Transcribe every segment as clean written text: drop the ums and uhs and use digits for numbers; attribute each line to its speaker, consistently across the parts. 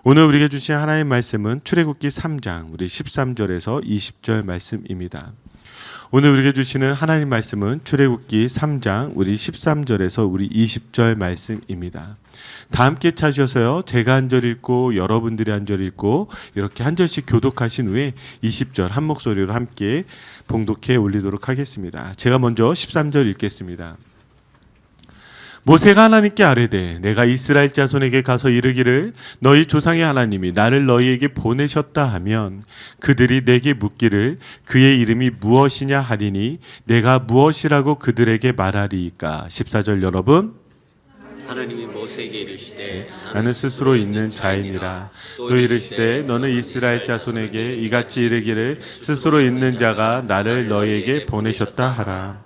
Speaker 1: 오늘 우리에게 주신 하나님의 말씀은 출애굽기 3장 우리 13절에서 20절 말씀입니다. 오늘 우리에게 주시는 하나님 말씀은 출애굽기 3장 우리 13절에서 우리 20절 말씀입니다. 다 함께 찾으셔서요. 제가 한 절 읽고 여러분들이 한 절 읽고 이렇게 한 절씩 교독하신 후에 20절 한 목소리로 함께 봉독해 올리도록 하겠습니다. 제가 먼저 13절 읽겠습니다. 모세가 하나님께 아뢰되 내가 이스라엘 자손에게 가서 이르기를 너희 조상의 하나님이 나를 너희에게 보내셨다 하면 그들이 내게 묻기를 그의 이름이 무엇이냐 하리니 내가 무엇이라고 그들에게 말하리이까. 14절 여러분.
Speaker 2: 하나님이 모세에게 이르시되
Speaker 1: 나는 스스로 있는 자이니라. 또 이르시되 너는 이스라엘 자손에게 이같이 이르기를 스스로 있는 자가 나를 너희에게 보내셨다 하라.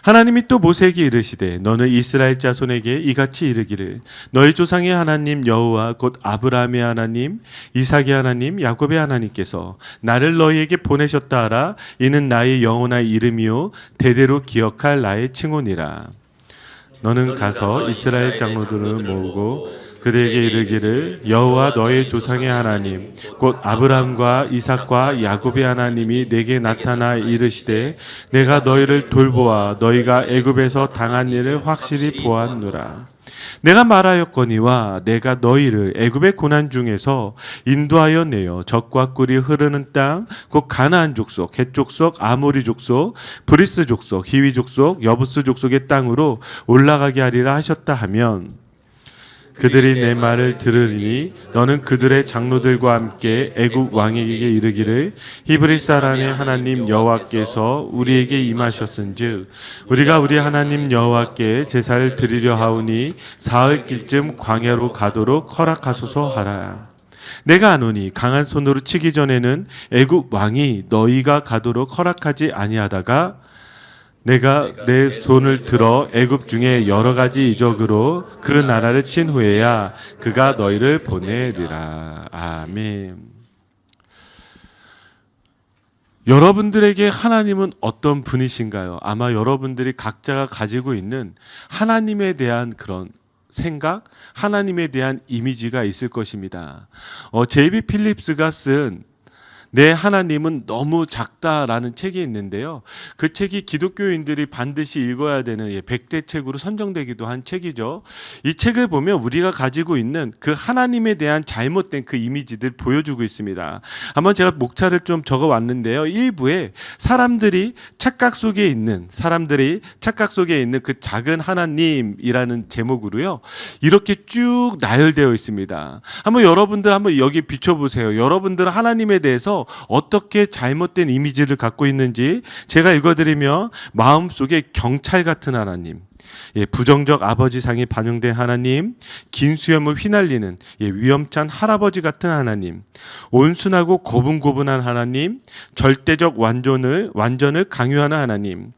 Speaker 1: 하나님이 또 모세에게 이르시되 너는 이스라엘 자손에게 이같이 이르기를 너희 조상의 하나님 여호와 곧 아브라함의 하나님 이삭의 하나님 야곱의 하나님께서 나를 너희에게 보내셨다 하라. 이는 나의 영원한 이름이요 대대로 기억할 나의 칭호니라. 너는 가서 이스라엘 장로들을 모으고 그들에게 이르기를 여호와 너의 조상의 하나님 곧 아브라함과 이삭과 야곱의 하나님이 내게 나타나 이르시되 내가 너희를 돌보아 너희가 애굽에서 당한 일을 확실히 보았노라. 내가 말하였거니와 내가 너희를 애굽의 고난 중에서 인도하여 내어 젖과 꿀이 흐르는 땅 곧 가나안 족속, 헷 족속, 아모리 족속, 브리스 족속, 히위 족속, 여부스 족속의 땅으로 올라가게 하리라 하셨다 하면 그들이 내 말을 들으리니 너는 그들의 장로들과 함께 애굽 왕에게 이르기를 히브리 사람의 하나님 여호와께서 우리에게 임하셨은즉 우리가 우리 하나님 여호와께 제사를 드리려 하오니 사흘 길쯤 광야로 가도록 허락하소서 하라. 내가 아노니 강한 손으로 치기 전에는 애굽 왕이 너희가 가도록 허락하지 아니하다가 내가 내 손을 들어 애굽 중에 여러 가지 이적으로 그 나라를 친 후에야 그가 너희를 보내리라. 아멘. 여러분들에게 하나님은 어떤 분이신가요? 아마 여러분들이 각자가 가지고 있는 하나님에 대한 그런 생각, 하나님에 대한 이미지가 있을 것입니다. 제이비 필립스가 쓴 내 하나님은 너무 작다라는 책이 있는데요. 그 책이 기독교인들이 반드시 읽어야 되는 100대 책으로 선정되기도 한 책이죠. 이 책을 보면 우리가 가지고 있는 그 하나님에 대한 잘못된 그 이미지들 보여주고 있습니다. 한번 제가 목차를 좀 적어왔는데요. 1부에 사람들이 착각 속에 있는 그 작은 하나님이라는 제목으로요. 이렇게 쭉 나열되어 있습니다. 한번 여러분들 한번 여기 비춰보세요. 여러분들은 하나님에 대해서 어떻게 잘못된 이미지를 갖고 있는지 제가 읽어드리면 마음속에 경찰 같은 하나님, 부정적 아버지상이 반영된 하나님, 긴 수염을 휘날리는 위험찬 할아버지 같은 하나님, 온순하고 고분고분한 하나님, 절대적 완전을 강요하는 하나님,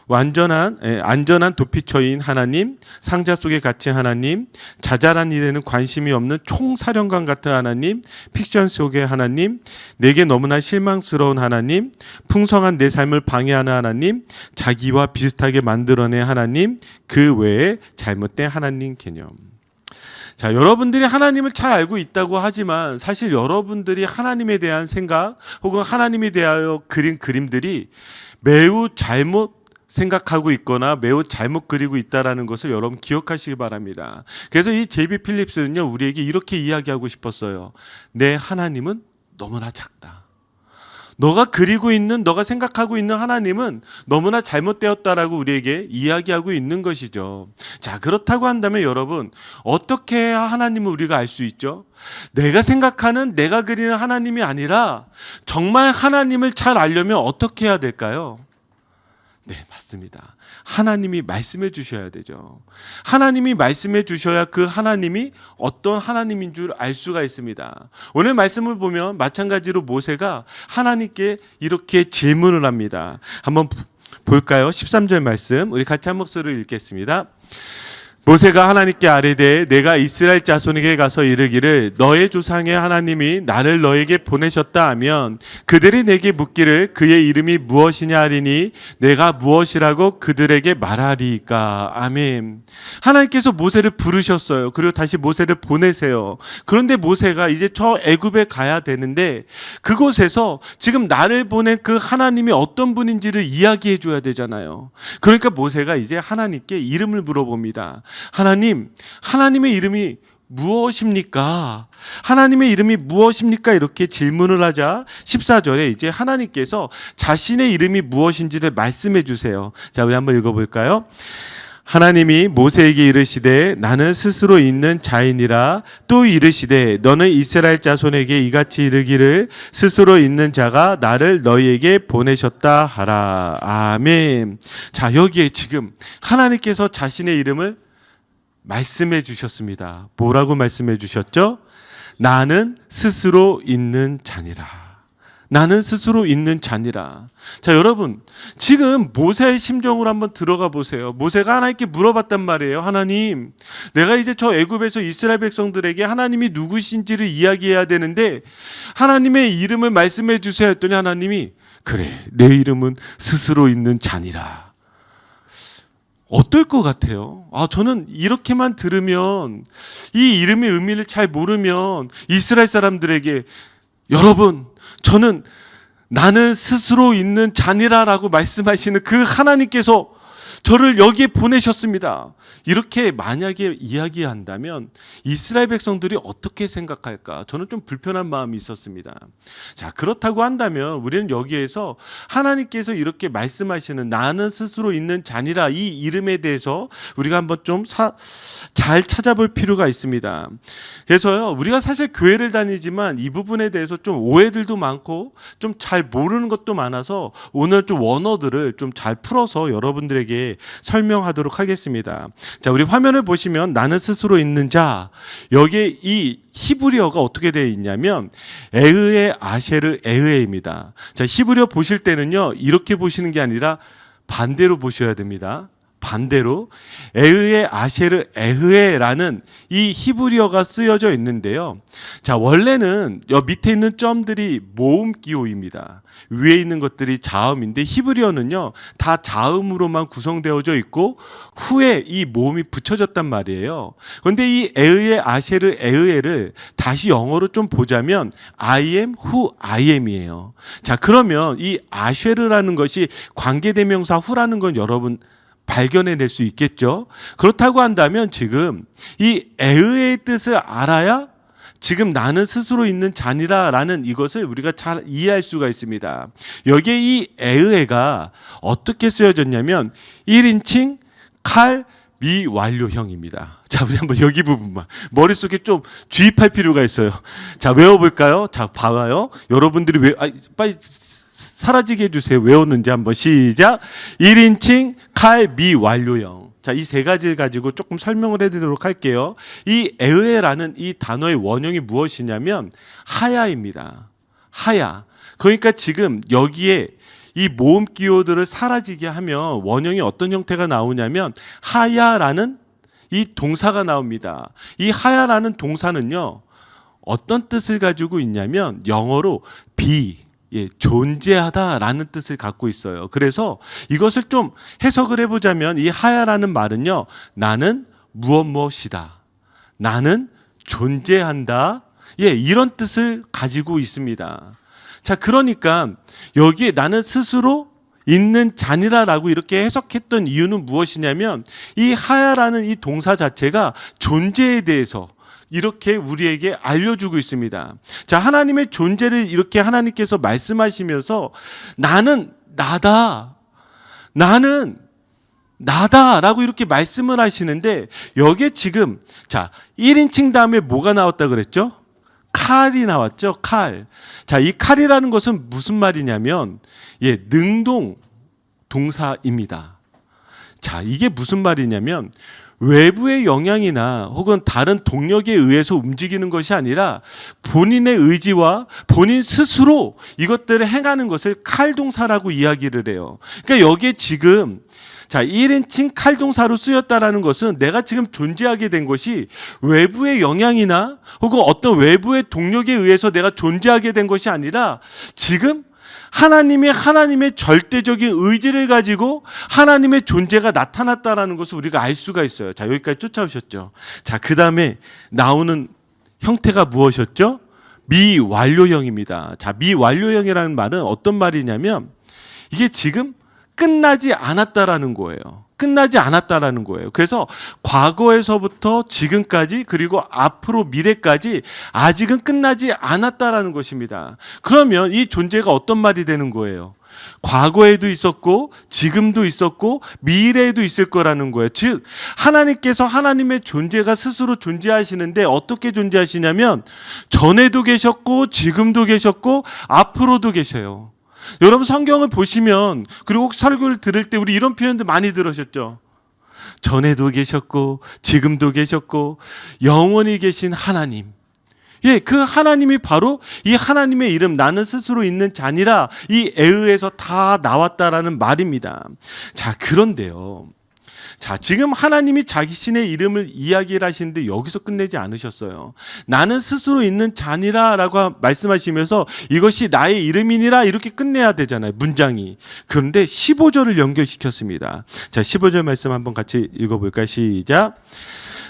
Speaker 1: 안전한 도피처인 하나님, 상자 속에 갇힌 하나님, 자잘한 일에는 관심이 없는 총사령관 같은 하나님, 픽션 속의 하나님, 내게 너무나 실망스러운 하나님, 풍성한 내 삶을 방해하는 하나님, 자기와 비슷하게 만들어낸 하나님, 그 외에 잘못된 하나님 개념. 자, 여러분들이 하나님을 잘 알고 있다고 하지만 사실 여러분들이 하나님에 대한 생각 혹은 하나님에 대하여 그린 그림들이 매우 잘못 생각하고 있거나 매우 잘못 그리고 있다는 것을 여러분 기억하시기 바랍니다. 그래서 이 제이비 필립스는요, 우리에게 이렇게 이야기하고 싶었어요. 내 하나님은 너무나 작다. 너가 생각하고 있는 하나님은 너무나 잘못되었다라고 우리에게 이야기하고 있는 것이죠. 자, 그렇다고 한다면 여러분, 어떻게 해야 하나님을 우리가 알 수 있죠? 내가 그리는 하나님이 아니라 정말 하나님을 잘 알려면 어떻게 해야 될까요? 네, 맞습니다. 하나님이 말씀해 주셔야 되죠. 하나님이 말씀해 주셔야 그 하나님이 어떤 하나님인 줄 알 수가 있습니다. 오늘 말씀을 보면 마찬가지로 모세가 하나님께 이렇게 질문을 합니다. 한번 볼까요? 13절 말씀 우리 같이 한 목소리로 읽겠습니다. 모세가 하나님께 아뢰되 내가 이스라엘 자손에게 가서 이르기를 너의 조상의 하나님이 나를 너에게 보내셨다 하면 그들이 내게 묻기를 그의 이름이 무엇이냐 하리니 내가 무엇이라고 그들에게 말하리이까. 아멘. 하나님께서 모세를 부르셨어요. 그리고 다시 모세를 보내세요. 그런데 모세가 이제 저 애굽에 가야 되는데 그곳에서 지금 나를 보낸 그 하나님이 어떤 분인지를 이야기해 줘야 되잖아요. 그러니까 모세가 이제 하나님께 이름을 물어봅니다. 하나님, 하나님의 이름이 무엇입니까? 하나님의 이름이 무엇입니까? 이렇게 질문을 하자 14절에 이제 하나님께서 자신의 이름이 무엇인지를 말씀해 주세요. 자, 우리 한번 읽어볼까요? 하나님이 모세에게 이르시되 나는 스스로 있는 자이니라. 또 이르시되 너는 이스라엘 자손에게 이같이 이르기를 스스로 있는 자가 나를 너희에게 보내셨다 하라. 아멘. 자, 여기에 지금 하나님께서 자신의 이름을 말씀해 주셨습니다. 뭐라고 말씀해 주셨죠? 나는 스스로 있는 자니라. 나는 스스로 있는 자니라. 자, 여러분, 지금 모세의 심정으로 한번 들어가 보세요. 모세가 하나님께 물어봤단 말이에요. 하나님, 내가 이제 저 애굽에서 이스라엘 백성들에게 하나님이 누구신지를 이야기해야 되는데 하나님의 이름을 말씀해 주세요 했더니 하나님이 그래, 내 이름은 스스로 있는 자니라. 어떨 것 같아요? 저는 이렇게만 들으면, 이 이름의 의미를 잘 모르면 이스라엘 사람들에게 여러분, 저는 나는 스스로 있는 자니라라고 말씀하시는 그 하나님께서 저를 여기에 보내셨습니다. 이렇게 만약에 이야기한다면 이스라엘 백성들이 어떻게 생각할까? 저는 좀 불편한 마음이 있었습니다. 자, 그렇다고 한다면 우리는 여기에서 하나님께서 이렇게 말씀하시는 나는 스스로 있는 자니라 이 이름에 대해서 우리가 한번 좀 잘 찾아볼 필요가 있습니다. 그래서요, 우리가 사실 교회를 다니지만 이 부분에 대해서 좀 오해들도 많고 좀 잘 모르는 것도 많아서 오늘 좀 원어들을 좀 잘 풀어서 여러분들에게 설명하도록 하겠습니다. 자, 우리 화면을 보시면 나는 스스로 있는 자, 여기에 이 히브리어가 어떻게 되어 있냐면 에흐에 아쉐르 에흐에입니다. 자, 히브리어 보실 때는요, 이렇게 보시는 게 아니라 반대로 보셔야 됩니다. 반대로 에흐에 아쉐르 에흐에라는 이 히브리어가 쓰여져 있는데요. 자, 원래는 여 밑에 있는 점들이 모음 기호입니다. 위에 있는 것들이 자음인데 히브리어는요 다 자음으로만 구성되어져 있고 후에 이 모음이 붙여졌단 말이에요. 그런데 이 에흐에 아쉐르 에흐에를 다시 영어로 좀 보자면 I am who I am이에요. 자, 그러면 이 아쉐르라는 것이 관계대명사 후라는 건 여러분 발견해낼 수 있겠죠. 그렇다고 한다면 지금 이 에흐의 뜻을 알아야 지금 나는 스스로 있는 자니라라는 이것을 우리가 잘 이해할 수가 있습니다. 여기에 이 에흐가 어떻게 쓰여졌냐면 1인칭 칼 미완료형입니다. 자, 우리 한번 여기 부분만 머릿속에 좀 주입할 필요가 있어요. 자, 외워볼까요? 자, 봐봐요. 여러분들이 빨리 사라지게 해주세요. 외웠는지 한번 시작. 1인칭 칼 미완료형. 자, 이 세 가지를 가지고 조금 설명을 해드리도록 할게요. 이 에흐에라는 이 단어의 원형이 무엇이냐면 하야입니다. 하야. 그러니까 지금 여기에 이 모음 기호들을 사라지게 하면 원형이 어떤 형태가 나오냐면 하야라는 이 동사가 나옵니다. 이 하야라는 동사는요 어떤 뜻을 가지고 있냐면 영어로 be, 존재하다라는 뜻을 갖고 있어요. 그래서 이것을 좀 해석을 해보자면 이 하야라는 말은요, 나는 무엇이다, 나는 존재한다, 이런 뜻을 가지고 있습니다. 자, 그러니까 여기에 나는 스스로 있는 자니라라고 이렇게 해석했던 이유는 무엇이냐면 이 하야라는 이 동사 자체가 존재에 대해서 이렇게 우리에게 알려주고 있습니다. 자, 하나님의 존재를 이렇게 하나님께서 말씀하시면서 나는 나다, 나는 나다라고 이렇게 말씀을 하시는데 여기에 지금 자 1인칭 다음에 뭐가 나왔다 그랬죠? 칼이 나왔죠. 칼. 자, 이 칼이라는 것은 무슨 말이냐면 능동 동사입니다. 자, 이게 무슨 말이냐면 외부의 영향이나 혹은 다른 동력에 의해서 움직이는 것이 아니라 본인의 의지와 본인 스스로 이것들을 행하는 것을 칼동사라고 이야기를 해요. 그러니까 여기에 지금 자, 1인칭 칼동사로 쓰였다라는 것은 내가 지금 존재하게 된 것이 외부의 영향이나 혹은 어떤 외부의 동력에 의해서 내가 존재하게 된 것이 아니라 지금 하나님의 절대적인 의지를 가지고 하나님의 존재가 나타났다라는 것을 우리가 알 수가 있어요. 자, 여기까지 쫓아오셨죠. 자, 그 다음에 나오는 형태가 무엇이었죠? 미완료형입니다. 자, 미완료형이라는 말은 어떤 말이냐면 이게 지금 끝나지 않았다라는 거예요. 끝나지 않았다라는 거예요. 그래서 과거에서부터 지금까지 그리고 앞으로 미래까지 아직은 끝나지 않았다라는 것입니다. 그러면 이 존재가 어떤 말이 되는 거예요? 과거에도 있었고 지금도 있었고 미래에도 있을 거라는 거예요. 즉 하나님께서 하나님의 존재가 스스로 존재하시는데 어떻게 존재하시냐면 전에도 계셨고 지금도 계셨고 앞으로도 계셔요. 여러분 성경을 보시면 그리고 설교를 들을 때 우리 이런 표현도 많이 들으셨죠. 전에도 계셨고 지금도 계셨고 영원히 계신 하나님. 예, 그 하나님이 바로 이 하나님의 이름 나는 스스로 있는 자니라 이 에으에서 다 나왔다라는 말입니다. 자, 그런데요. 자, 지금 하나님이 자신의 이름을 이야기를 하시는데 여기서 끝내지 않으셨어요. 나는 스스로 있는 자니라 라고 말씀하시면서 이것이 나의 이름이니라 이렇게 끝내야 되잖아요. 문장이. 그런데 15절을 연결시켰습니다. 자, 15절 말씀 한번 같이 읽어볼까요? 시작.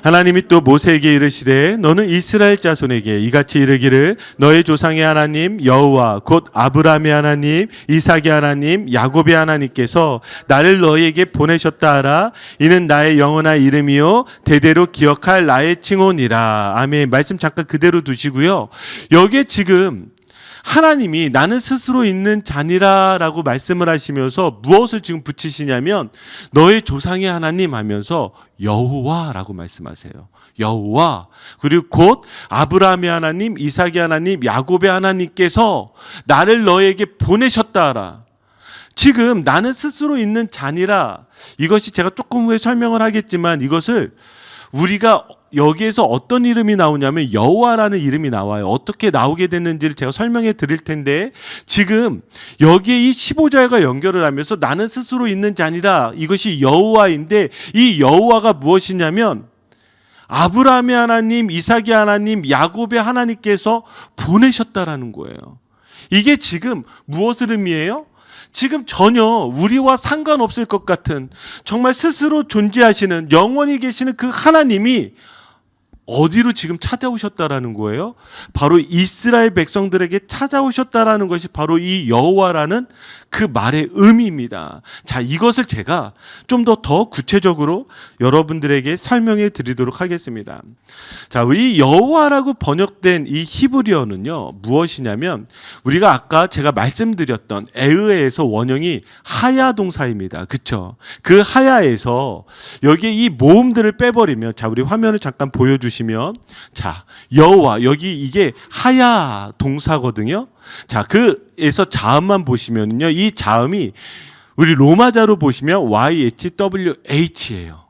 Speaker 1: 하나님이 또 모세에게 이르시되 너는 이스라엘 자손에게 이같이 이르기를 너의 조상의 하나님 여호와 곧 아브라함의 하나님 이삭의 하나님 야곱의 하나님께서 나를 너희에게 보내셨다 하라. 이는 나의 영원한 이름이요 대대로 기억할 나의 칭호니라. 아멘. 말씀 잠깐 그대로 두시고요. 여기에 지금 하나님이 나는 스스로 있는 자니라 라고 말씀을 하시면서 무엇을 지금 붙이시냐면 너의 조상의 하나님 하면서 여호와라고 말씀하세요. 여호와. 그리고 곧 아브라함의 하나님, 이삭의 하나님, 야곱의 하나님께서 나를 너에게 보내셨다 하라. 지금 나는 스스로 있는 자니라. 이것이 제가 조금 후에 설명을 하겠지만 이것을 우리가 여기에서 어떤 이름이 나오냐면 여호와라는 이름이 나와요. 어떻게 나오게 됐는지를 제가 설명해 드릴 텐데 지금 여기에 이 15절과 연결을 하면서 나는 스스로 있는 자니라 이것이 여호와인데 이 여호와가 무엇이냐면 아브라함의 하나님, 이삭의 하나님, 야곱의 하나님께서 보내셨다라는 거예요. 이게 지금 무엇을 의미해요? 지금 전혀 우리와 상관없을 것 같은 정말 스스로 존재하시는 영원히 계시는 그 하나님이 어디로 지금 찾아오셨다라는 거예요? 바로 이스라엘 백성들에게 찾아오셨다라는 것이 바로 이 여호와라는 그 말의 의미입니다. 자, 이것을 제가 좀 더 구체적으로 여러분들에게 설명해 드리도록 하겠습니다. 자, 우리 여호와라고 번역된 이 히브리어는요, 무엇이냐면 우리가 아까 제가 말씀드렸던 에으에서 원형이 하야 동사입니다. 그쵸? 그 하야에서 여기에 이 모음들을 빼버리면 자, 우리 화면을 잠깐 보여주시면 자, 여호와 여기 이게 하야 동사거든요. 자, 그에서 자음만 보시면요, 이 자음이 우리 로마자로 보시면 YHWH예요.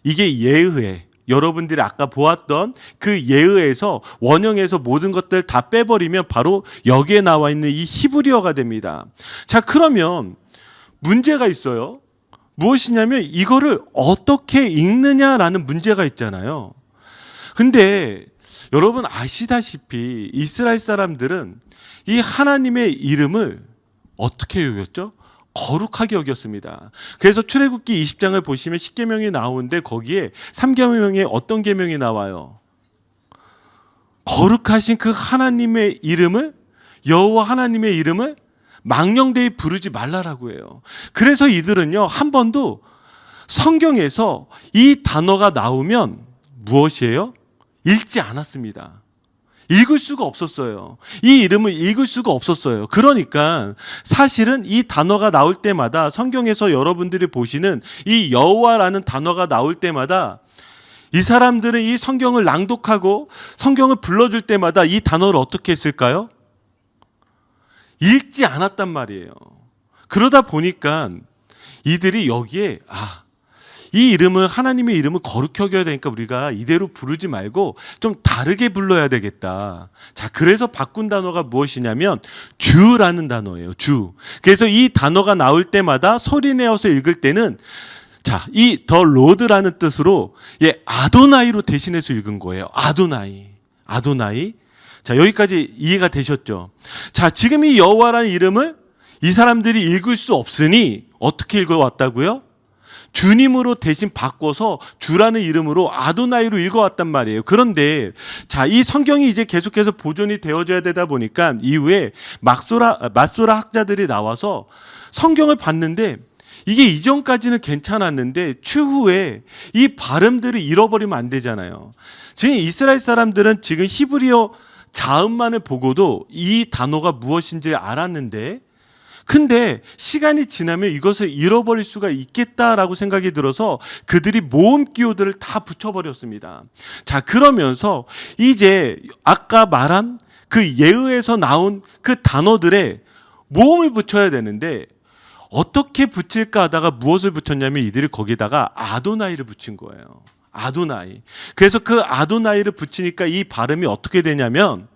Speaker 1: 이게 예의에 여러분들이 아까 보았던 그 예의에서 원형에서 모든 것들 다 빼버리면 바로 여기에 나와 있는 이 히브리어가 됩니다. 자, 그러면 문제가 있어요. 무엇이냐면 이거를 어떻게 읽느냐라는 문제가 있잖아요. 근데 여러분 아시다시피 이스라엘 사람들은 이 하나님의 이름을 어떻게 여겼죠? 거룩하게 여겼습니다. 그래서 출애굽기 20장을 보시면 10계명이 나오는데 거기에 3계명에 어떤 계명이 나와요? 거룩하신 그 하나님의 이름을 여호와 하나님의 이름을 망령되이 부르지 말라라고 해요. 그래서 이들은요 한 번도 성경에서 이 단어가 나오면 무엇이에요? 읽지 않았습니다. 읽을 수가 없었어요. 이 이름을 읽을 수가 없었어요. 그러니까 사실은 이 단어가 나올 때마다 성경에서 여러분들이 보시는 이 여호와라는 단어가 나올 때마다 이 사람들은 이 성경을 낭독하고 성경을 불러줄 때마다 이 단어를 어떻게 했을까요? 읽지 않았단 말이에요. 그러다 보니까 이들이 여기에 이 이름을 하나님의 이름을 거룩히 여겨야 되니까 우리가 이대로 부르지 말고 좀 다르게 불러야 되겠다. 자, 그래서 바꾼 단어가 무엇이냐면 주라는 단어예요. 주. 그래서 이 단어가 나올 때마다 소리내어서 읽을 때는 자, 이 더 로드라는 뜻으로 아도나이로 대신해서 읽은 거예요. 아도나이. 아도나이. 자, 여기까지 이해가 되셨죠? 자, 지금 이 여호와라는 이름을 이 사람들이 읽을 수 없으니 어떻게 읽어왔다고요? 주님으로 대신 바꿔서 주라는 이름으로 아도나이로 읽어왔단 말이에요. 그런데 자, 이 성경이 이제 계속해서 보존이 되어져야 되다 보니까 이후에 맞소라 학자들이 나와서 성경을 봤는데 이게 이전까지는 괜찮았는데 추후에 이 발음들을 잃어버리면 안 되잖아요. 지금 이스라엘 사람들은 지금 히브리어 자음만을 보고도 이 단어가 무엇인지 알았는데, 근데 시간이 지나면 이것을 잃어버릴 수가 있겠다라고 생각이 들어서 그들이 모음 기호들을 다 붙여버렸습니다. 자, 그러면서 이제 아까 말한 그 예의에서 나온 그 단어들에 모음을 붙여야 되는데 어떻게 붙일까 하다가 무엇을 붙였냐면 이들이 거기다가 아도나이를 붙인 거예요. 아도나이. 그래서 그 아도나이를 붙이니까 이 발음이 어떻게 되냐면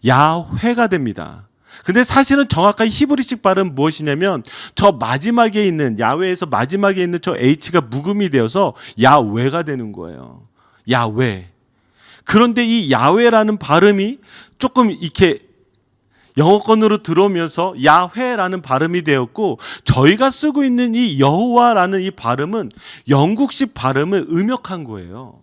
Speaker 1: 야훼가 됩니다. 근데 사실은 정확하게 히브리식 발음 무엇이냐면 저 마지막에 있는 야훼에서 마지막에 있는 저 H가 묵음이 되어서 야훼가 되는 거예요. 야훼. 그런데 이 야훼라는 발음이 조금 이렇게 영어권으로 들어오면서 야훼라는 발음이 되었고, 저희가 쓰고 있는 이 여호와라는 이 발음은 영국식 발음을 음역한 거예요.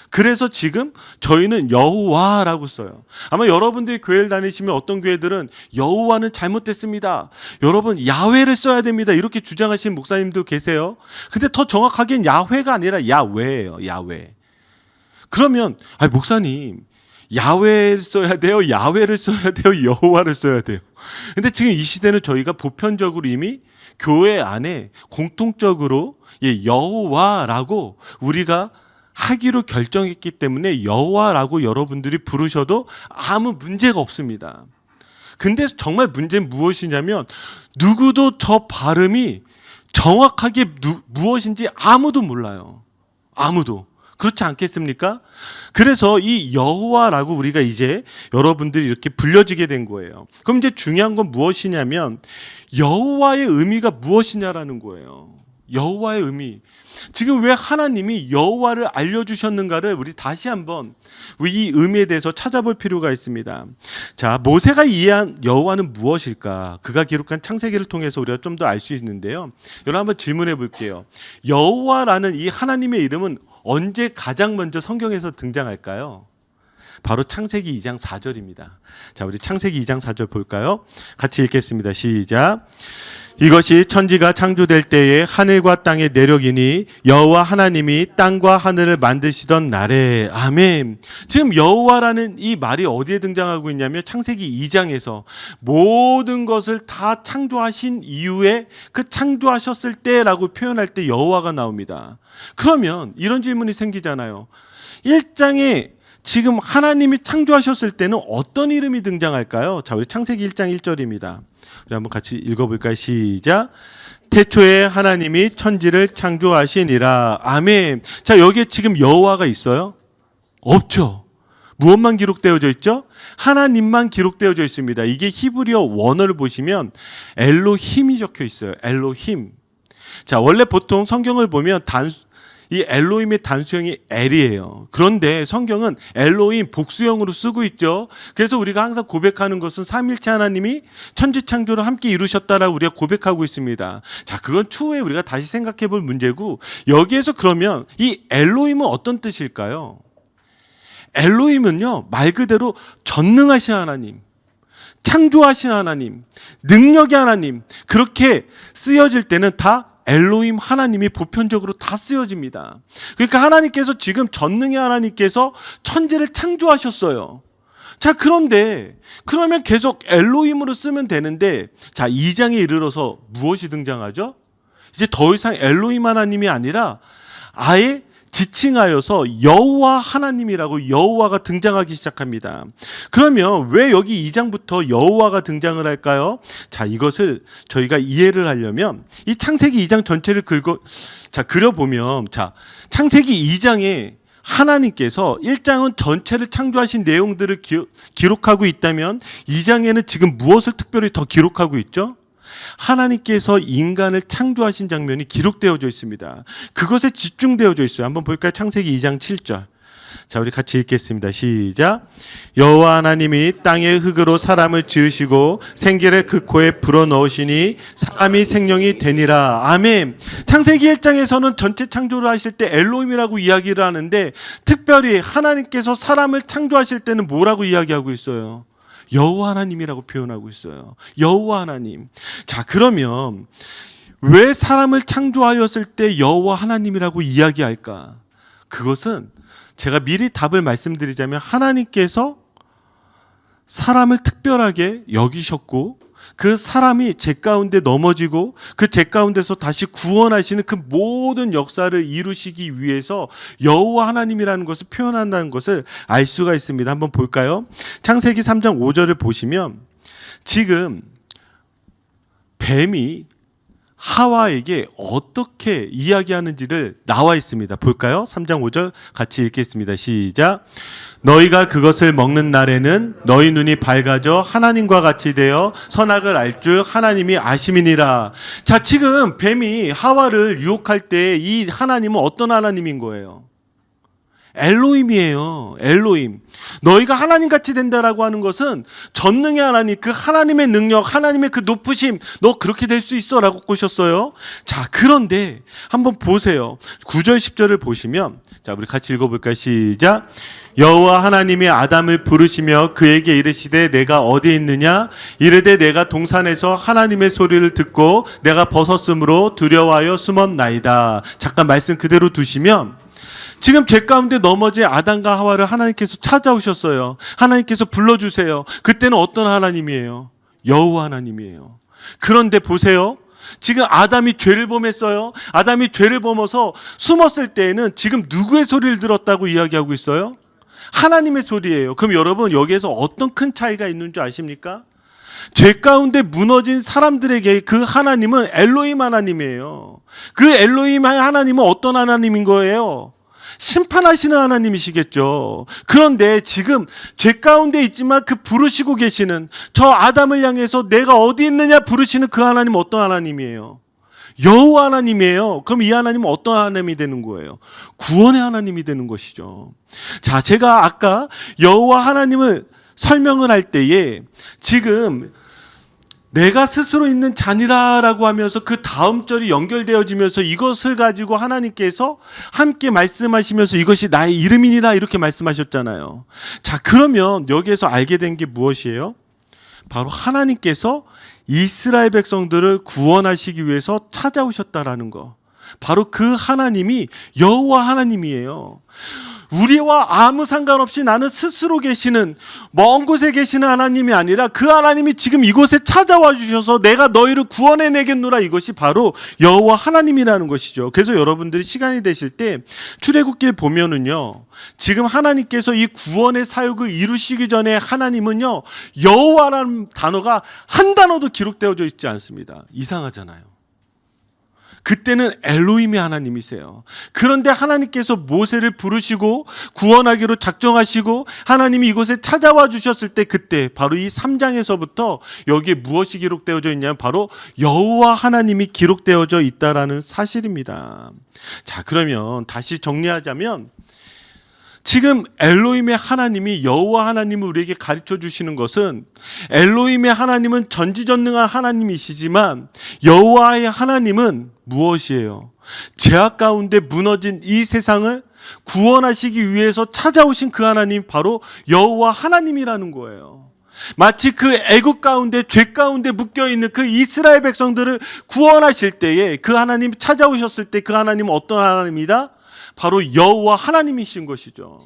Speaker 1: 그래서 지금 저희는 여호와라고 써요. 아마 여러분들이 교회를 다니시면 어떤 교회들은 여호와는 잘못됐습니다, 여러분 야훼를 써야 됩니다, 이렇게 주장하시는 목사님도 계세요. 근데 더 정확하게는 야훼가 아니라 야훼예요. 야훼. 그러면 목사님 야훼를 써야 돼요, 야훼를 써야 돼요, 여호와를 써야 돼요? 근데 지금 이 시대는 저희가 보편적으로 이미 교회 안에 공통적으로 여호와라고 우리가 하기로 결정했기 때문에 여호와라고 여러분들이 부르셔도 아무 문제가 없습니다. 근데 정말 문제는 무엇이냐면 누구도 저 발음이 정확하게 무엇인지 아무도 몰라요. 아무도. 그렇지 않겠습니까? 그래서 이 여호와라고 우리가 이제 여러분들이 이렇게 불려지게 된 거예요. 그럼 이제 중요한 건 무엇이냐면 여호와의 의미가 무엇이냐라는 거예요. 여호와의 의미. 지금 왜 하나님이 여호와를 알려주셨는가를 우리 다시 한번 이 의미에 대해서 찾아볼 필요가 있습니다. 자, 모세가 이해한 여호와는 무엇일까? 그가 기록한 창세기를 통해서 우리가 좀 더 알 수 있는데요. 여러분 한번 질문해 볼게요. 여호와라는 이 하나님의 이름은 언제 가장 먼저 성경에서 등장할까요? 바로 창세기 2장 4절입니다. 자, 우리 창세기 2장 4절 볼까요? 같이 읽겠습니다. 시작. 이것이 천지가 창조될 때에 하늘과 땅의 내력이니 여호와 하나님이 땅과 하늘을 만드시던 날에. 아멘. 지금 여호와라는 이 말이 어디에 등장하고 있냐면 창세기 2장에서 모든 것을 다 창조하신 이후에 그 창조하셨을 때라고 표현할 때 여호와가 나옵니다. 그러면 이런 질문이 생기잖아요. 1장에 지금 하나님이 창조하셨을 때는 어떤 이름이 등장할까요? 자, 우리 창세기 1장 1절입니다. 우리 한번 같이 읽어볼까요? 시작. 태초에 하나님이 천지를 창조하시니라. 아멘. 자, 여기에 지금 여호와가 있어요? 없죠. 무엇만 기록되어져 있죠? 하나님만 기록되어져 있습니다. 이게 히브리어 원어를 보시면 엘로힘이 적혀 있어요. 엘로힘. 자, 원래 보통 성경을 보면 이 엘로힘의 단수형이 엘이에요. 그런데 성경은 엘로힘 복수형으로 쓰고 있죠. 그래서 우리가 항상 고백하는 것은 삼일체 하나님이 천지창조를 함께 이루셨다라고 우리가 고백하고 있습니다. 자, 그건 추후에 우리가 다시 생각해 볼 문제고, 여기에서 그러면 이 엘로힘은 어떤 뜻일까요? 엘로힘은요, 말 그대로 전능하신 하나님, 창조하신 하나님, 능력의 하나님, 그렇게 쓰여질 때는 다 엘로힘 하나님이 보편적으로 다 쓰여집니다. 그러니까 하나님께서 지금 전능의 하나님께서 천지를 창조하셨어요. 자, 그런데 그러면 계속 엘로힘으로 쓰면 되는데, 자, 2장에 이르러서 무엇이 등장하죠? 이제 더 이상 엘로힘 하나님이 아니라 아예 지칭하여서 여호와 하나님이라고 여호와가 등장하기 시작합니다. 그러면 왜 여기 2장부터 여호와가 등장을 할까요? 자, 이것을 저희가 이해를 하려면 이 창세기 2장 전체를 그려보면, 자, 창세기 2장에 하나님께서 1장은 전체를 창조하신 내용들을 기록하고 있다면 2장에는 지금 무엇을 특별히 더 기록하고 있죠? 하나님께서 인간을 창조하신 장면이 기록되어져 있습니다. 그것에 집중되어져 있어요. 한번 볼까요? 창세기 2장 7절. 자, 우리 같이 읽겠습니다. 시작. 여호와 하나님이 땅의 흙으로 사람을 지으시고 생기를 그 코에 불어넣으시니 사람이 생명이 되니라. 아멘. 창세기 1장에서는 전체 창조를 하실 때 엘로힘이라고 이야기를 하는데, 특별히 하나님께서 사람을 창조하실 때는 뭐라고 이야기하고 있어요? 여호와 하나님이라고 표현하고 있어요. 여호와 하나님. 자, 그러면 왜 사람을 창조하였을 때 여호와 하나님이라고 이야기할까? 그것은 제가 미리 답을 말씀드리자면, 하나님께서 사람을 특별하게 여기셨고 그 사람이 죄 가운데 넘어지고 그 죄 가운데서 다시 구원하시는 그 모든 역사를 이루시기 위해서 여호와 하나님이라는 것을 표현한다는 것을 알 수가 있습니다. 한번 볼까요? 창세기 3장 5절을 보시면 지금 뱀이 하와에게 어떻게 이야기하는지를 나와 있습니다. 볼까요? 3장 5절 같이 읽겠습니다. 시작. 너희가 그것을 먹는 날에는 너희 눈이 밝아져 하나님과 같이 되어 선악을 알 줄 하나님이 아심이니라. 자, 지금 뱀이 하와를 유혹할 때 이 하나님은 어떤 하나님인 거예요? 엘로힘이에요. 엘로힘. 너희가 하나님같이 된다라고 하는 것은 전능의 하나님, 그 하나님의 능력, 하나님의 그 높으심, 너 그렇게 될 수 있어 라고 꼬셨어요. 자, 그런데 한번 보세요. 9절 10절을 보시면, 자, 우리 같이 읽어볼까요? 시작. 여호와 하나님이 아담을 부르시며 그에게 이르시되 내가 어디 있느냐? 이르되 내가 동산에서 하나님의 소리를 듣고 내가 벗었으므로 두려워하여 숨었나이다. 잠깐 말씀 그대로 두시면, 지금 죄 가운데 넘어진 아담과 하와를 하나님께서 찾아오셨어요. 하나님께서 불러주세요. 그때는 어떤 하나님이에요? 여호와 하나님이에요. 그런데 보세요. 지금 아담이 죄를 범했어요. 아담이 죄를 범어서 숨었을 때에는 지금 누구의 소리를 들었다고 이야기하고 있어요? 하나님의 소리예요. 그럼 여러분, 여기에서 어떤 큰 차이가 있는 줄 아십니까? 죄 가운데 무너진 사람들에게 그 하나님은 엘로힘 하나님이에요. 그 엘로힘 하나님은 어떤 하나님인 거예요? 심판하시는 하나님이시겠죠. 그런데 지금 죄 가운데 있지만 그 부르시고 계시는 저 아담을 향해서 내가 어디 있느냐 부르시는 그 하나님은 어떤 하나님이에요? 여호와 하나님이에요. 그럼 이 하나님은 어떤 하나님이 되는 거예요? 구원의 하나님이 되는 것이죠. 자, 제가 아까 여호와 하나님을 설명을 할 때에 지금 내가 스스로 있는 자니라라고 하면서 그 다음 절이 연결되어지면서 이것을 가지고 하나님께서 함께 말씀하시면서 이것이 나의 이름이니라 이렇게 말씀하셨잖아요. 자, 그러면 여기에서 알게 된 게 무엇이에요? 바로 하나님께서 이스라엘 백성들을 구원하시기 위해서 찾아오셨다라는 거. 바로 그 하나님이 여호와 하나님이에요. 우리와 아무 상관없이 나는 스스로 계시는 먼 곳에 계시는 하나님이 아니라 그 하나님이 지금 이곳에 찾아와 주셔서 내가 너희를 구원해 내겠노라, 이것이 바로 여호와 하나님이라는 것이죠. 그래서 여러분들이 시간이 되실 때 출애굽기에 보면은요, 지금 하나님께서 이 구원의 사역을 이루시기 전에 하나님은요, 여호와라는 단어가 한 단어도 기록되어져 있지 않습니다. 이상하잖아요. 그때는 엘로힘의 하나님이세요. 그런데 하나님께서 모세를 부르시고 구원하기로 작정하시고 하나님이 이곳에 찾아와 주셨을 때, 그때 바로 이 3장에서부터 여기에 무엇이 기록되어져 있냐면 바로 여호와 하나님이 기록되어져 있다라는 사실입니다. 자, 그러면 다시 정리하자면, 지금 엘로힘의 하나님이 여호와 하나님을 우리에게 가르쳐 주시는 것은, 엘로힘의 하나님은 전지전능한 하나님이시지만 여호와의 하나님은 무엇이에요? 죄악 가운데 무너진 이 세상을 구원하시기 위해서 찾아오신 그 하나님, 바로 여호와 하나님이라는 거예요. 마치 그 애국 가운데 죄 가운데 묶여 있는 그 이스라엘 백성들을 구원하실 때에 그 하나님 찾아오셨을 때 그 하나님은 어떤 하나님이다? 바로 여호와 하나님이신 것이죠.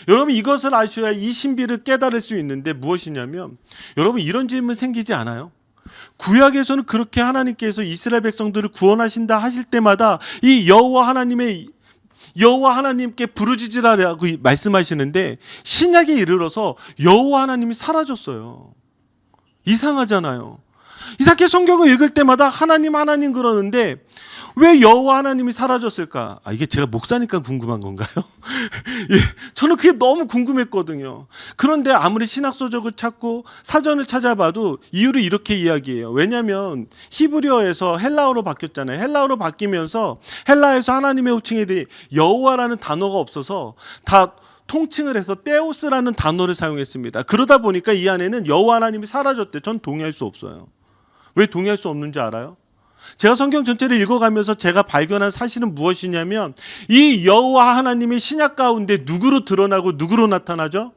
Speaker 1: 여러분, 이것을 아셔야 이 신비를 깨달을 수 있는데, 무엇이냐면, 여러분, 이런 질문 생기지 않아요? 구약에서는 그렇게 하나님께서 이스라엘 백성들을 구원하신다 하실 때마다 이 여호와 하나님께 부르짖으라고 말씀하시는데, 신약에 이르러서 여호와 하나님이 사라졌어요. 이상하잖아요. 이상하게 성경을 읽을 때마다 하나님 하나님 그러는데 왜 여호와 하나님이 사라졌을까? 이게 제가 목사니까 궁금한 건가요? 예, 저는 그게 너무 궁금했거든요. 그런데 아무리 신학서적을 찾고 사전을 찾아봐도 이유를 이렇게 이야기해요. 왜냐하면 히브리어에서 헬라어로 바뀌었잖아요. 헬라어로 바뀌면서 헬라에서 하나님의 호칭에 대해 여호와라는 단어가 없어서 다 통칭을 해서 떼오스라는 단어를 사용했습니다. 그러다 보니까 이 안에는 여호와 하나님이 사라졌대. 전 동의할 수 없어요. 왜 동의할 수 없는지 알아요? 제가 성경 전체를 읽어가면서 제가 발견한 사실은 무엇이냐면 이 여호와 하나님의 신약 가운데 누구로 드러나고 누구로 나타나죠?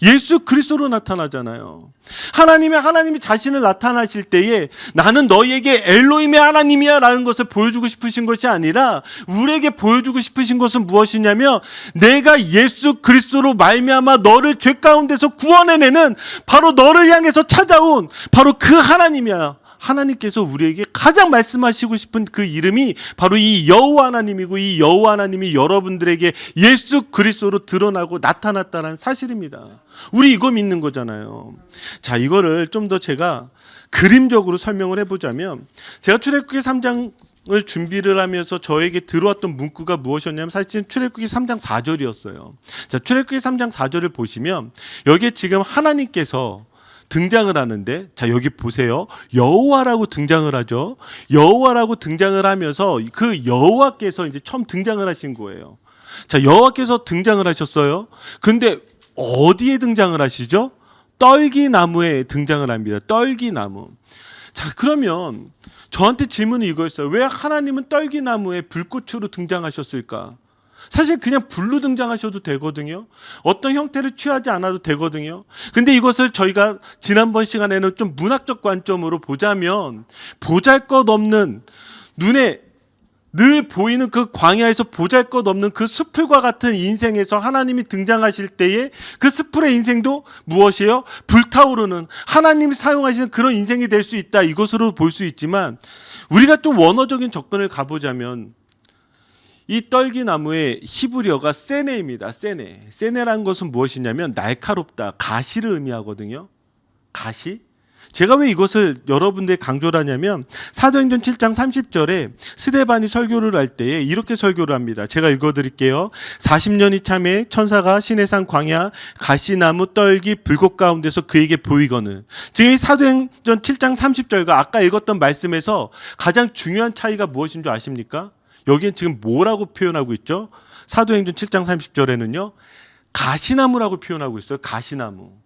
Speaker 1: 예수 그리스도로 나타나잖아요. 하나님이 자신을 나타나실 때에 나는 너희에게 엘로힘의 하나님이야 라는 것을 보여주고 싶으신 것이 아니라 우리에게 보여주고 싶으신 것은 무엇이냐면 내가 예수 그리스도로 말미암아 너를 죄 가운데서 구원해내는 바로 너를 향해서 찾아온 바로 그 하나님이야. 하나님께서 우리에게 가장 말씀하시고 싶은 그 이름이 바로 이 여호와 하나님이고 이 여호와 하나님이 여러분들에게 예수 그리스도로 드러나고 나타났다는 사실입니다. 우리 이거 믿는 거잖아요. 자, 이거를 좀 더 제가 그림적으로 설명을 해보자면 제가 출애굽기 3장을 준비를 하면서 저에게 들어왔던 문구가 무엇이었냐면 사실 출애굽기 3장 4절이었어요. 자, 출애굽기 3장 4절을 보시면 여기에 지금 하나님께서 등장을 하는데 자 여기 보세요. 여호와라고 등장을 하죠. 여호와라고 등장을 하면서 그 여호와께서 이제 처음 등장을 하신 거예요. 자 여호와께서 등장을 하셨어요. 근데 어디에 등장을 하시죠? 떨기나무에 등장을 합니다. 떨기나무. 자 그러면 저한테 질문이 이거였어요. 왜 하나님은 떨기나무에 불꽃으로 등장하셨을까? 사실 그냥 불로 등장하셔도 되거든요. 어떤 형태를 취하지 않아도 되거든요. 근데 이것을 저희가 지난번 시간에는 좀 문학적 관점으로 보자면 보잘것없는 눈에 늘 보이는 그 광야에서 보잘것없는 그 숲을과 같은 인생에서 하나님이 등장하실 때에 그 숲의 인생도 무엇이에요? 불타오르는 하나님이 사용하시는 그런 인생이 될 수 있다. 이것으로 볼 수 있지만 우리가 좀 원어적인 접근을 가보자면 이 떨기나무의 히브리어가 세네입니다. 세네. 세네라는 것은 무엇이냐면 날카롭다, 가시를 의미하거든요. 가시? 제가 왜 이것을 여러분들에 강조를 하냐면 사도행전 7장 30절에 스데반이 설교를 할 때에 이렇게 설교를 합니다. 제가 읽어드릴게요. 40년이 참에 천사가 시내산 광야 가시나무 떨기 불꽃 가운데서 그에게 보이거늘. 지금 이 사도행전 7장 30절과 아까 읽었던 말씀에서 가장 중요한 차이가 무엇인 줄 아십니까? 여기엔 지금 뭐라고 표현하고 있죠? 사도행전 7장 30절에는요. 가시나무라고 표현하고 있어요. 가시나무.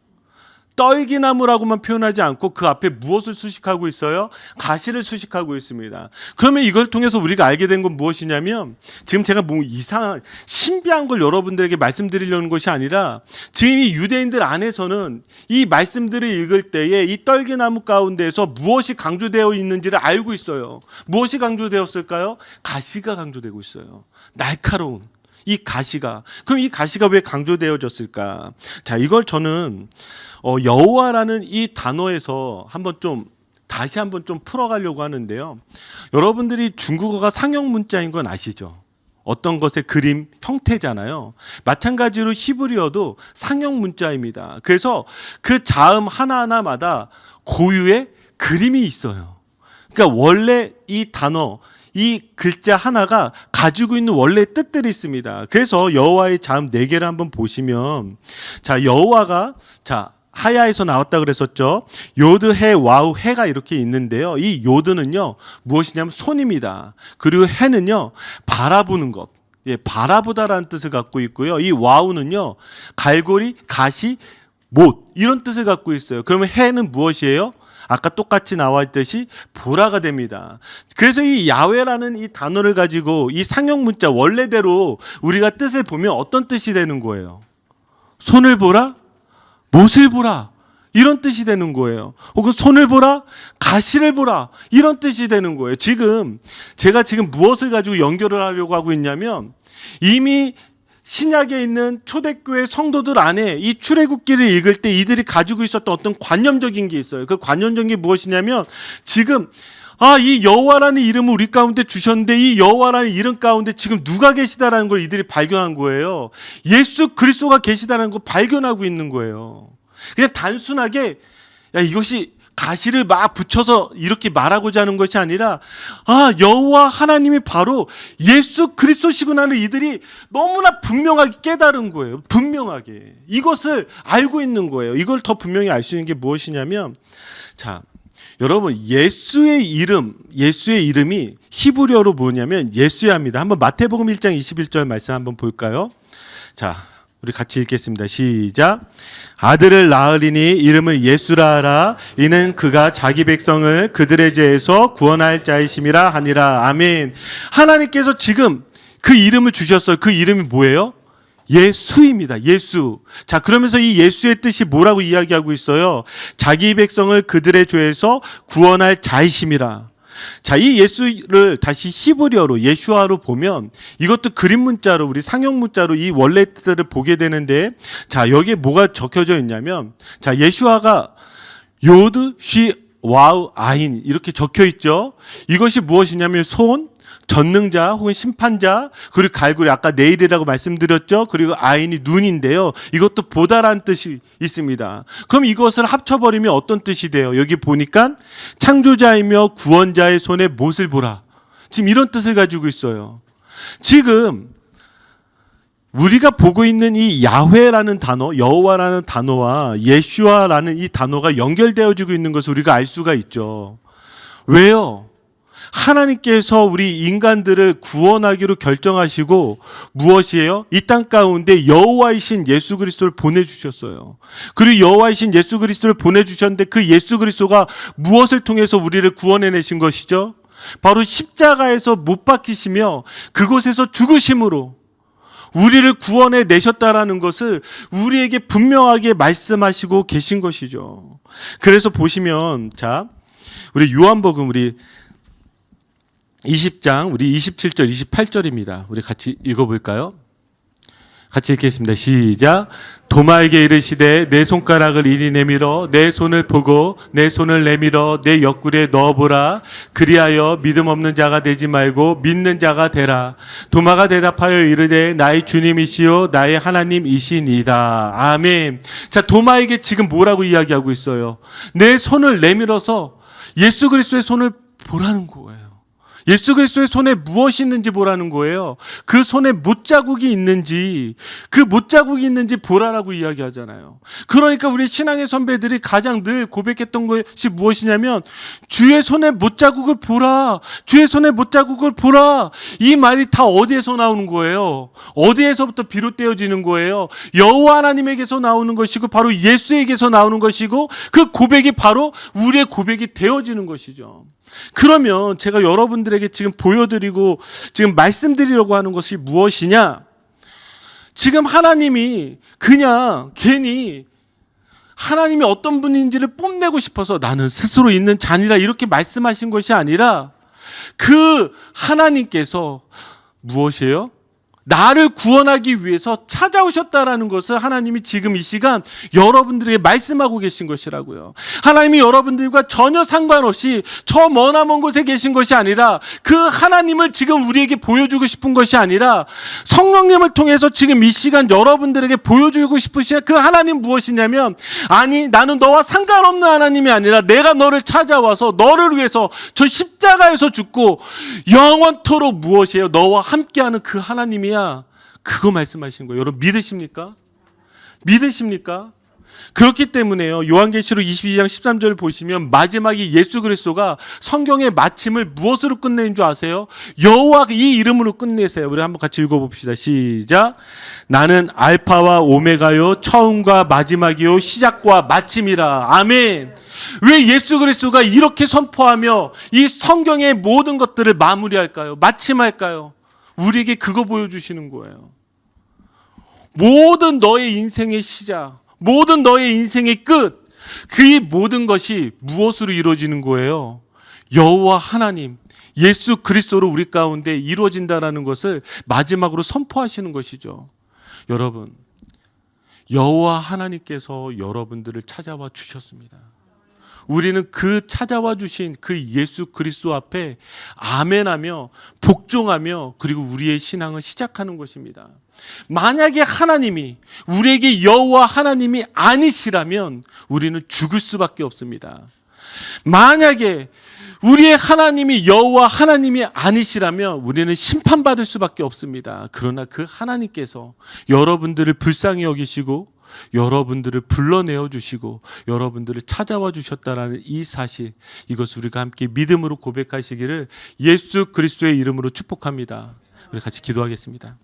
Speaker 1: 떨기나무라고만 표현하지 않고 그 앞에 무엇을 수식하고 있어요? 가시를 수식하고 있습니다. 그러면 이걸 통해서 우리가 알게 된 건 무엇이냐면 지금 제가 뭐 이상한 신비한 걸 여러분들에게 말씀드리려는 것이 아니라 지금 이 유대인들 안에서는 이 말씀들을 읽을 때에 이 떨기나무 가운데에서 무엇이 강조되어 있는지를 알고 있어요. 무엇이 강조되었을까요? 가시가 강조되고 있어요. 날카로운 이 가시가. 그럼 이 가시가 왜 강조되어졌을까? 자, 이걸 저는 여호와라는 이 단어에서 다시 한번 좀 풀어가려고 하는데요. 여러분들이 중국어가 상형 문자인 건 아시죠? 어떤 것의 그림 형태잖아요. 마찬가지로 히브리어도 상형 문자입니다. 그래서 그 자음 하나하나마다 고유의 그림이 있어요. 그러니까 원래 이 단어 이 글자 하나가 가지고 있는 원래 뜻들이 있습니다. 그래서 여호와의 자음 4개를 한번 보시면 자 여호와가 자 하야에서 나왔다 그랬었죠. 요드 해 와우 해가 이렇게 있는데요. 이 요드는요 무엇이냐면 손입니다. 그리고 해는요 바라보는 것. 예, 바라보다라는 뜻을 갖고 있고요. 이 와우는요 갈고리, 가시, 못 이런 뜻을 갖고 있어요. 그러면 해는 무엇이에요? 아까 똑같이 나와 있듯이 보라가 됩니다. 그래서 이 야훼라는 이 단어를 가지고 이 상형 문자 원래대로 우리가 뜻을 보면 어떤 뜻이 되는 거예요? 손을 보라, 못을 보라 이런 뜻이 되는 거예요. 혹은 손을 보라, 가시를 보라 이런 뜻이 되는 거예요. 제가 지금 무엇을 가지고 연결을 하려고 하고 있냐면 이미 신약에 있는 초대교회 성도들 안에 이 출애굽기를 읽을 때 이들이 가지고 있었던 어떤 관념적인 게 있어요. 그 관념적인 게 무엇이냐면 지금 이 여호와라는 이름을 우리 가운데 주셨는데 이 여호와라는 이름 가운데 지금 누가 계시다라는 걸 이들이 발견한 거예요. 예수 그리스도가 계시다는 걸 발견하고 있는 거예요. 그냥 단순하게 이것이 가시를 막 붙여서 이렇게 말하고자 하는 것이 아니라 여호와 하나님이 바로 예수 그리스도시구나를 이들이 너무나 분명하게 깨달은 거예요. 분명하게 이것을 알고 있는 거예요. 이걸 더 분명히 알 수 있는 게 무엇이냐면, 자, 여러분, 예수의 이름이 히브리어로 뭐냐면 예수야입니다. 한번 마태복음 1장 21절 말씀 한번 볼까요? 자, 우리 같이 읽겠습니다. 시작. 아들을 낳으리니 이름을 예수라 하라. 이는 그가 자기 백성을 그들의 죄에서 구원할 자이심이라 하니라. 아멘. 하나님께서 지금 그 이름을 주셨어요. 그 이름이 뭐예요? 예수입니다. 예수. 자, 그러면서 이 예수의 뜻이 뭐라고 이야기하고 있어요? 자기 백성을 그들의 죄에서 구원할 자이심이라. 자, 이 예수를 다시 히브리어로 예슈아로 보면 이것도 그림 문자로, 우리 상형 문자로 이 원래 뜻을 보게 되는데, 자, 여기에 뭐가 적혀져 있냐면, 자, 예슈아가 요드 쉬 와우 아인 이렇게 적혀 있죠. 이것이 무엇이냐면 손, 전능자 혹은 심판자, 그리고 갈고리, 아까 내일이라고 말씀드렸죠. 그리고 아인이 눈인데요. 이것도 보다라는 뜻이 있습니다. 그럼 이것을 합쳐버리면 어떤 뜻이 돼요? 여기 보니까 창조자이며 구원자의 손에 못을 보라. 지금 이런 뜻을 가지고 있어요. 지금 우리가 보고 있는 이 야훼라는 단어, 여호와라는 단어와 예슈아라는 이 단어가 연결되어지고 있는 것을 우리가 알 수가 있죠. 왜요? 하나님께서 우리 인간들을 구원하기로 결정하시고 무엇이에요? 이 땅 가운데 여호와이신 예수 그리스도를 보내주셨어요. 그리고 여호와이신 예수 그리스도를 보내주셨는데 그 예수 그리스도가 무엇을 통해서 우리를 구원해내신 것이죠? 바로 십자가에서 못 박히시며 그곳에서 죽으심으로 우리를 구원해내셨다라는 것을 우리에게 분명하게 말씀하시고 계신 것이죠. 그래서 보시면, 자, 우리 요한복음 우리 20장 우리 27절 28절입니다. 우리 같이 읽어볼까요? 같이 읽겠습니다. 시작. 도마에게 이르시되 내 손가락을 이리 내밀어 내 손을 보고 내 손을 내밀어 내 옆구리에 넣어보라. 그리하여 믿음 없는 자가 되지 말고 믿는 자가 되라. 도마가 대답하여 이르되 나의 주님이시요 나의 하나님이시니이다. 아멘. 자, 도마에게 지금 뭐라고 이야기하고 있어요? 내 손을 내밀어서 예수 그리스도의 손을 보라는 거예요. 예수 그리스도의 손에 무엇이 있는지 보라는 거예요. 그 손에 못자국이 있는지, 그 못자국이 있는지 보라라고 이야기하잖아요. 그러니까 우리 신앙의 선배들이 가장 늘 고백했던 것이 무엇이냐면 주의 손에 못자국을 보라. 주의 손에 못자국을 보라. 이 말이 다 어디에서 나오는 거예요? 어디에서부터 비롯되어지는 거예요? 여호와 하나님에게서 나오는 것이고 바로 예수에게서 나오는 것이고 그 고백이 바로 우리의 고백이 되어지는 것이죠. 그러면 제가 여러분들에게 지금 보여드리고 지금 말씀드리려고 하는 것이 무엇이냐? 지금 하나님이 그냥 괜히 하나님이 어떤 분인지를 뽐내고 싶어서 나는 스스로 있는 자니라 이렇게 말씀하신 것이 아니라 그 하나님께서 무엇이에요? 나를 구원하기 위해서 찾아오셨다라는 것을 하나님이 지금 이 시간 여러분들에게 말씀하고 계신 것이라고요. 하나님이 여러분들과 전혀 상관없이 저 머나먼 곳에 계신 것이 아니라 그 하나님을 지금 우리에게 보여주고 싶은 것이 아니라 성령님을 통해서 지금 이 시간 여러분들에게 보여주고 싶으신 그 하나님 무엇이냐면, 아니 나는 너와 상관없는 하나님이 아니라 내가 너를 찾아와서 너를 위해서 저 십자가에서 죽고 영원토록 무엇이에요? 너와 함께하는 그 하나님이 그거 말씀하신 거예요. 여러분 믿으십니까? 믿으십니까? 그렇기 때문에요. 요한계시록 22장 13절 보시면 마지막에 예수 그리스도가 성경의 마침을 무엇으로 끝내는 줄 아세요? 여호와 이 이름으로 끝내세요. 우리 한번 같이 읽어봅시다. 시작. 나는 알파와 오메가요 처음과 마지막이요 시작과 마침이라. 아멘. 왜 예수 그리스도가 이렇게 선포하며 이 성경의 모든 것들을 마무리할까요? 마침할까요? 우리에게 그거 보여주시는 거예요. 모든 너의 인생의 시작, 모든 너의 인생의 끝, 그 모든 것이 무엇으로 이루어지는 거예요? 여호와 하나님, 예수 그리스도로 우리 가운데 이루어진다라는 것을 마지막으로 선포하시는 것이죠. 여러분, 여호와 하나님께서 여러분들을 찾아와 주셨습니다. 우리는 그 찾아와 주신 그 예수 그리스도 앞에 아멘하며 복종하며 그리고 우리의 신앙을 시작하는 것입니다. 만약에 하나님이 우리에게 여호와 하나님이 아니시라면 우리는 죽을 수밖에 없습니다. 만약에 우리의 하나님이 여호와 하나님이 아니시라면 우리는 심판받을 수밖에 없습니다. 그러나 그 하나님께서 여러분들을 불쌍히 여기시고 여러분들을 불러내어 주시고 여러분들을 찾아와 주셨다라는 이 사실, 이것을 우리가 함께 믿음으로 고백하시기를 예수 그리스도의 이름으로 축복합니다. 우리 같이 기도하겠습니다.